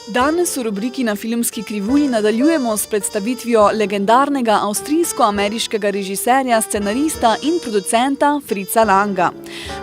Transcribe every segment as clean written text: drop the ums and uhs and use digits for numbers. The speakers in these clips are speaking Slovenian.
Danes v rubriki Na filmski krivulji nadaljujemo s predstavitvijo legendarnega avstrijsko-ameriškega režiserja, scenarista in producenta Fritza Langa.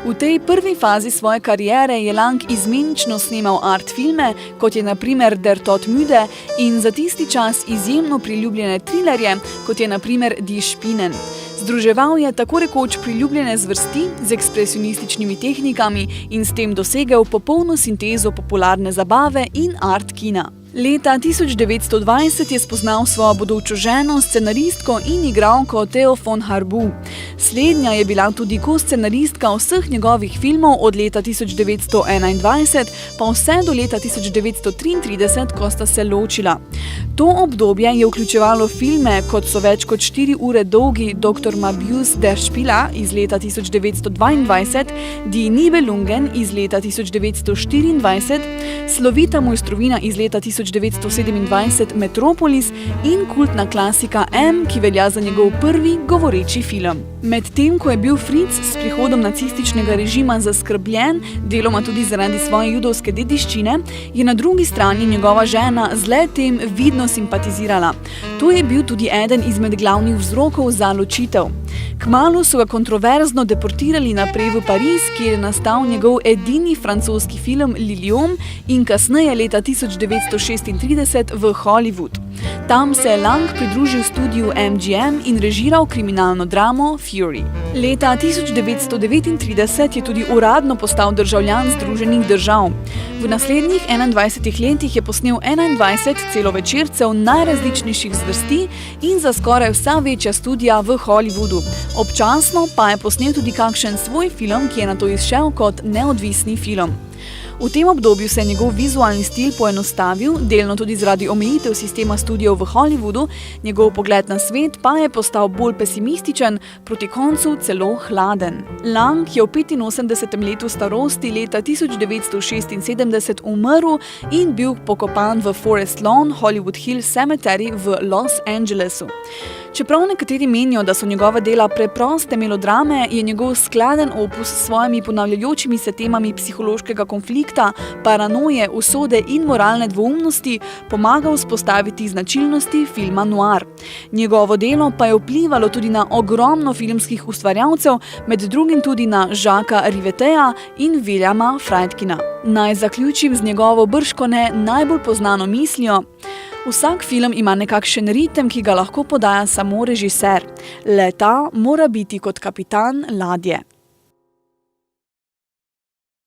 V tej prvi fazi svoje kariere je Lang izmenično snemal art filme, kot je na primer Der Tod müde, in za tisti čas izjemno priljubljene trilerje, kot je na primer Die Spinnen. Združeval je tako rekoč priljubljene zvrsti z ekspresionističnimi tehnikami in s tem dosegel popolno sintezo popularne zabave in art kina. Leta 1920 je spoznal svojo bodočo ženo, scenaristko in igralko Theo von Harbou. Slednja je bila tudi ko-scenaristka vseh njegovih filmov od leta 1921 pa vse do leta 1933, ko sta se ločila. To obdobje je vključevalo filme, kot so več kot 4 ure dolgi Dr. Möbius der Spieler iz leta 1922, Die Nibelungen iz leta 1924, slovita mojstrovina iz leta 1927 Metropolis in kultna klasika M, ki velja za njegov prvi govoreči film. Medtem ko je bil Fritz s prihodom nacističnega režima zaskrbljen, deloma tudi zaradi svoje judovske dediščine, je na drugi strani njegova žena z le-tem vidno simpatizirala. To je bil tudi eden izmed glavnih vzrokov za ločitev. Kmalu so ga kontroverzno deportirali naprej v Pariz, kjer je nastal njegov edini francoski film Liliom in kasneje leta 1936 v Hollywood. Tam se je Lang pridružil studiu MGM in režiral kriminalno dramo Fury. Leta 1939 je tudi uradno postal državljan Združenih držav. V naslednjih 21 letih je posnel 21 celovečercev najrazličnejših zvrsti in za skoraj vsa večja studija v Hollywoodu. Občasno pa je posnel tudi kakšen svoj film, ki je nato izšel kot neodvisni film. V tem obdobju se je njegov vizualni stil poenostavil, delno tudi zaradi omejitev sistema studijev v Hollywoodu, njegov pogled na svet pa je postal bolj pesimističen, proti koncu celo hladen. Lang je v 85. letu starosti leta 1976 umrl in bil pokopan v Forest Lawn Hollywood Hills Cemetery v Los Angelesu. Čeprav nekateri menijo, da so njegova dela preproste melodrame, je njegov skladen opus s svojimi ponavljajočimi se temami psihološkega konflikta, paranoje, usode in moralne dvoumnosti pomagal vzpostaviti značilnosti filma noir. Njegovo delo pa je vplivalo tudi na ogromno filmskih ustvarjalcev, med drugim tudi na Jacquesa Riveteja in Williama Friedkina. Naj zaključim z njegovo bržkone najbolj poznano mislijo: vsak film ima nekakšen ritem, ki ga lahko podaja samo režiser. Le ta mora biti kot kapitan ladje.